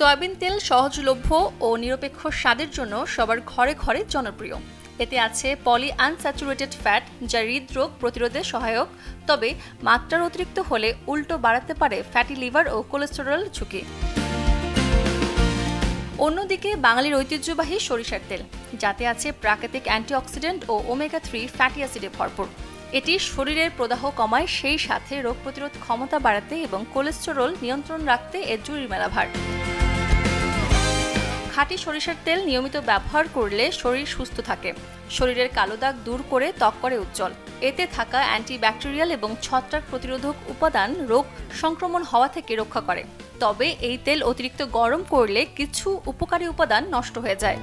Soybean তেল সহজলভ্য ও নিরপেক্ষ স্বাদের জন্য সবার ঘরে ঘরে জনপ্রিয়। এতে আছে পলি আনস্যাচুরেটেড ফ্যাট, যা হৃদরোগ প্রতিরোধে সহায়ক, তবে মাত্রার অতিরিক্ত হলে উল্টো বাড়াতে পারে ফ্যাটি লিভার ও কোলেস্টেরল ঝুঁকি। অন্যদিকে বাঙালির ঐতিহ্যবাহী সরিষার তেল, যাতে আছে প্রাকৃতিক অ্যান্টিঅক্সিডেন্ট ও ওমেগা-3 ফ্যাটি অ্যাসিডে ভরপুর। এটি শরীরের প্রদাহ কমায়, সেই সাথে রোগ প্রতিরোধ ক্ষমতা বাড়াতে এবং কোলেস্টেরল নিয়ন্ত্রণ রাখতে এর জুড়ি মেলা ভার। খাঁটি সরিষার তেল নিয়মিত ব্যবহার করলে শরীর সুস্থ থাকে, শরীরের কালো দাগ দূর করে ত্বক করে উজ্জ্বল। এতে থাকা অ্যান্টিব্যাকটেরিয়াল এবং ছত্রাক প্রতিরোধক উপাদান রোগ সংক্রমণ হওয়া থেকে রক্ষা করে। তবে এই তেল অতিরিক্ত গরম করলে কিছু উপকারী উপাদান নষ্ট হয়ে যায়।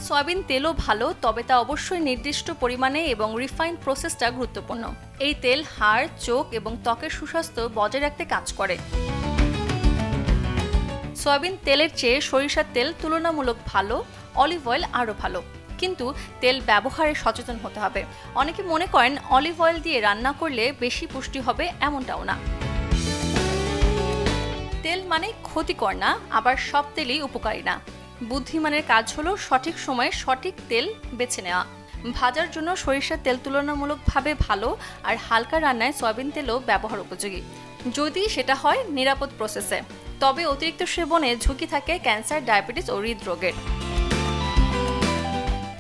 সয়াবিন তেলও ভালো, তবে তা অবশ্যই নির্দিষ্ট পরিমাণে এবং রিফাইন প্রসেসটা গুরুত্বপূর্ণ। এই তেল হাড়, চোখ এবং ত্বকের সুস্বাস্থ্য বজায় রাখতে কাজ করে। সয়াবিন তেলের চেয়ে সরিষার তেল তুলনামূলক ভালো, অলিভ অয়েল আরও ভালো, কিন্তু তেল ব্যবহারে সচেতন হতে হবে। অনেকে মনে করেন অলিভ অয়েল দিয়ে রান্না করলে বেশি পুষ্টি হবে, এমনটাও না। তেল মানে ক্ষতিকর না, আবার সব তেলই উপকারী না। বুদ্ধিমানের কাজ হলো সঠিক সময়ে সঠিক তেল বেছে নেওয়া। ভাজার জন্য সরিষার তেল তুলনামূলকভাবে ভালো, আর হালকা রান্নায় সয়াবিন তেলও ব্যবহার উপযোগী, যদি সেটা হয় নিরাপদ প্রসেসে। তবে অতিরিক্ত সেবনে ঝুঁকি থাকে ক্যান্সার, ডায়াবেটিস ও হৃদরোগের।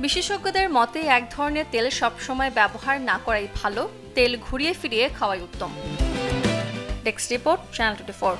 বিশেষজ্ঞদের মতে এক ধরনের তেল সবসময় ব্যবহার না করাই ভালো, তেল ঘুরিয়ে ফিরিয়ে খাওয়াই উত্তম। Desk report, channel 24।